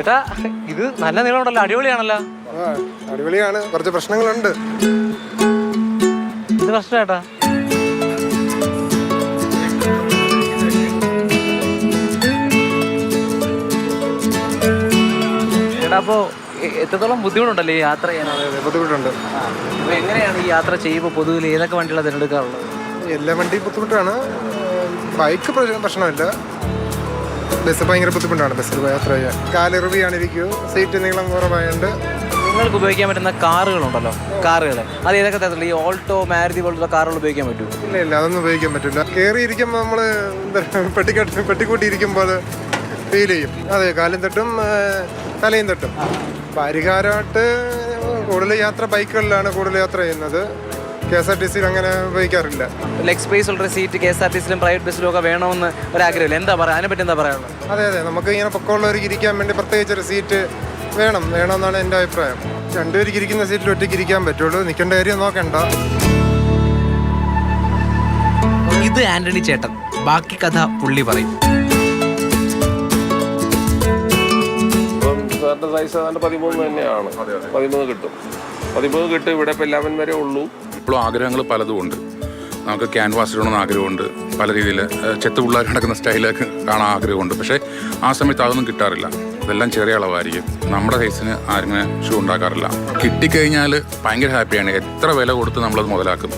ചേട്ടാ ഇത് നല്ല നീളമുണ്ടല്ലോ, അടിപൊളിയാണല്ലോ. അടിപൊളിയാണ്, കുറച്ച് പ്രശ്നങ്ങളുണ്ട്. ഇത് പ്രശ്നം ചേട്ടാ? ചേട്ടാ അപ്പോ എത്രത്തോളം ബുദ്ധിമുട്ടുണ്ടല്ലോ ഈ യാത്ര ചെയ്യാൻ? ബുദ്ധിമുട്ടുണ്ട്. അപ്പൊ എങ്ങനെയാണ് ഈ യാത്ര ചെയ്യുമ്പോൾ പൊതുവിൽ ഏതൊക്കെ വണ്ടികളാണ് തിരഞ്ഞെടുക്കാറുള്ളത്? എല്ലാ വണ്ടിയും ബുദ്ധിമുട്ടാണ്. ബൈക്ക് പ്രശ്നമില്ല, ബസ് ഭയങ്കര ബുദ്ധിമുട്ടാണ്. ബസ്സിൽ യാത്ര ചെയ്യാൻ കാലിറുവിയാണ് ഇരിക്കൂ, സീറ്റ് നീളം കുറവായുണ്ട്. നിങ്ങൾക്ക് ഉപയോഗിക്കാൻ പറ്റുന്ന കാറുകളുണ്ടല്ലോ, കാറുകൾ അത് ഏതൊക്കെ തരത്തിലുള്ള ഈ ഓൾട്ടോ, മാരുതി പോലത്തെ കാറുകൾ ഉപയോഗിക്കാൻ പറ്റുമോ? ഇല്ല, അതൊന്നും ഉപയോഗിക്കാൻ പറ്റില്ല. കയറി ഇരിക്കുമ്പോൾ നമ്മൾ പെട്ടിക്കൂട്ടി ഇരിക്കുമ്പോൾ ഫീൽ ചെയ്യും. അതെ, കാലും തട്ടും തലയും തട്ടും. പരിഹാരമായിട്ട് കൂടുതൽ യാത്ര ബൈക്കുകളിലാണ് കൂടുതൽ യാത്ര ചെയ്യുന്നത്. KSRTC അങ്ങനെ ഉപയോഗിക്കാറില്ല. ലെഗ് സ്പേസ് ഉള്ള സീറ്റ് KSRTCയിലും പ്രൈവറ്റ് ബസ്സിലും ഒക്കെ വേണമെന്ന് ഒരാഗ്രഹമില്ല. എന്താ പറയുക, അതിനെപ്പറ്റി എന്താ പറയാനുള്ളത്? അതെ, നമുക്ക് ഇങ്ങനെ പൊക്കമുള്ളവർക്ക് ഇരിക്കാൻ വേണ്ടി പ്രത്യേകിച്ചൊരു സീറ്റ് വേണമെന്നാണ് എൻ്റെ അഭിപ്രായം. രണ്ടുപേർക്ക് ഇരിക്കുന്ന സീറ്റിൽ ഒറ്റയ്ക്ക് ഇരിക്കാൻ പറ്റുള്ളൂ, നിൽക്കേണ്ട കാര്യം നോക്കണ്ട. ഇത് ആന്റണി ചേട്ടൻ, ബാക്കി കഥ പുള്ളി പറയും. സാറിൻ്റെ സൈസ് 13 തന്നെയാണ്. 13 കിട്ടും. 13 കിട്ടും. ഇവിടെ ഇപ്പം 11 വരെ ഉള്ളൂ. ഇപ്പോഴും ആഗ്രഹങ്ങൾ പലതും ഉണ്ട്. നമുക്ക് ക്യാൻവാസ് ഇടണമെന്ന് ആഗ്രഹമുണ്ട്, പല രീതിയിൽ ചെത്ത് പിള്ളേർ നടക്കുന്ന സ്റ്റൈലൊക്കെ കാണാൻ ആഗ്രഹമുണ്ട്. പക്ഷേ ആ സമയത്ത് അതൊന്നും കിട്ടാറില്ല, ഇതെല്ലാം ചെറിയ അളവായിരിക്കും. നമ്മുടെ സൈസിന് ആരിങ്ങനെ ഷൂ ഉണ്ടാക്കാറില്ല. കിട്ടിക്കഴിഞ്ഞാൽ ഭയങ്കര ഹാപ്പിയാണ്. എത്ര വില കൊടുത്ത് നമ്മളത് മുതലാക്കും.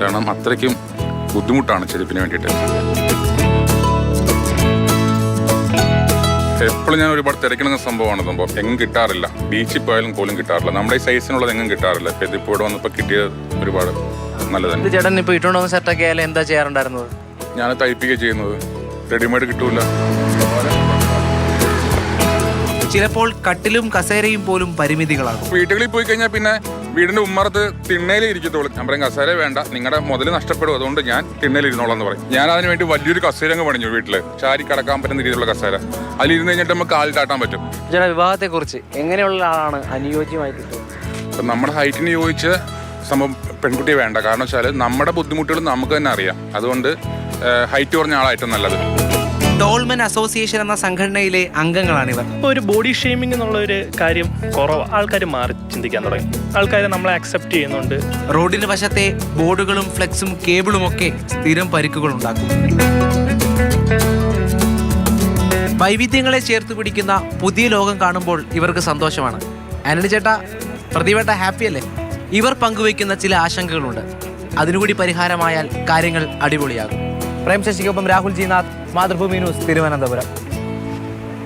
കാരണം അത്രയ്ക്കും ബുദ്ധിമുട്ടാണ് ചെരുപ്പിന് വേണ്ടിയിട്ട്. എപ്പോഴും ഞാൻ ഒരുപാട് തിരക്കുന്ന സംഭവമാണ്. സംഭവം എങ്ങും കിട്ടാറില്ല, ബീച്ചിൽ പോയാലും പോലും കിട്ടാറില്ല. നമ്മുടെ ഈ സൈസിനുള്ളത് എങ്ങും കിട്ടാറില്ല. ഇപ്പം ഇതിപ്പോൾ ഇവിടെ വന്നപ്പോൾ കിട്ടിയത് ഒരുപാട് നല്ലതാണ്. ചേട്ടൻ ഇപ്പോൾ ഇട്ടുകൊണ്ട് വന്ന സെറ്റൊക്കെ ആയാലും എന്താ ചെയ്യാറുണ്ടായിരുന്നത്? ഞാൻ തയ്പ്പിക്കുക ചെയ്യുന്നത്, റെഡിമെയ്ഡ് കിട്ടൂല. ചിലപ്പോൾ കട്ടിലും കസേരയും പോലും പരിമിതികളാകും. വീട്ടുകളിൽ പോയി കഴിഞ്ഞാൽ പിന്നെ വീടിന്റെ ഉമ്മറത്ത് തിണ്ണയിൽ ഇരിക്കത്തോളൂ. ഞാൻ പറയും കസേര വേണ്ട, നിങ്ങളുടെ മുതൽ നഷ്ടപ്പെടും, അതുകൊണ്ട് ഞാൻ തിണ്ണയിൽ ഇരുന്നോളാം എന്ന് പറയും. ഞാൻ അതിന് വേണ്ടി വലിയൊരു കസേര അങ്ങ് പണിഞ്ഞു വീട്ടില്, ചാരി കടക്കാൻ പറ്റുന്ന രീതിയിലുള്ള കസേര. അതിലിരുന്ന് കഴിഞ്ഞിട്ട് നമുക്ക് കാലിൽ താട്ടാൻ പറ്റും. ചേട്ടാ വിവാഹത്തെ കുറിച്ച് എങ്ങനെയുള്ള ആളാണ് അനുയോജ്യമായി കിട്ടുന്നത്? അപ്പം നമ്മുടെ ഹൈറ്റിന് യോജിച്ച് സംഭവം പെൺകുട്ടിയെ വേണ്ട. കാരണം വെച്ചാൽ നമ്മുടെ ബുദ്ധിമുട്ടുകൾ നമുക്ക് തന്നെ അറിയാം. അതുകൊണ്ട് ഹൈറ്റ് കുറഞ്ഞ ആളായിട്ടും നല്ലത്. ടോൾമെൻ അസോസിയേഷൻ എന്ന സംഘടനയിലെ അംഗങ്ങളാണിവർ. ഒരു ബോഡി ഷെയ്മിംഗ് എന്നുള്ള ഒരു കാര്യം കുറവ്, ആൾക്കാർ മാറി ചിന്തിക്കാൻ തുടങ്ങി. ആൾക്കാർ നമ്മളെ അക്സെപ്റ്റ് ചെയ്യുന്നുണ്ട്. റോഡിന് വശത്തെ ബോർഡുകളും ഫ്ലെക്സും കേബിളും ഒക്കെ സ്ഥിരം പരിക്കുകൾ ഉണ്ടാക്കും. വൈവിധ്യങ്ങളെ ചേർത്ത് പിടിക്കുന്ന പുതിയ ലോകം കാണുമ്പോൾ ഇവർക്ക് സന്തോഷമാണ്. ആന്റണി ചേട്ടാ, പ്രതിവേട്ട ഹാപ്പിയല്ലേ? ഇവർ പങ്കുവയ്ക്കുന്ന ചില ആശങ്കകളുണ്ട്. അതിനുകൂടി പരിഹാരമായാൽ കാര്യങ്ങൾ അടിപൊളിയാകും. പ്രേം ശശിക്കൊപ്പം രാഹുൽ ജി നാഥ്, മാതൃഭൂമി ന്യൂസ്, തിരുവനന്തപുരം.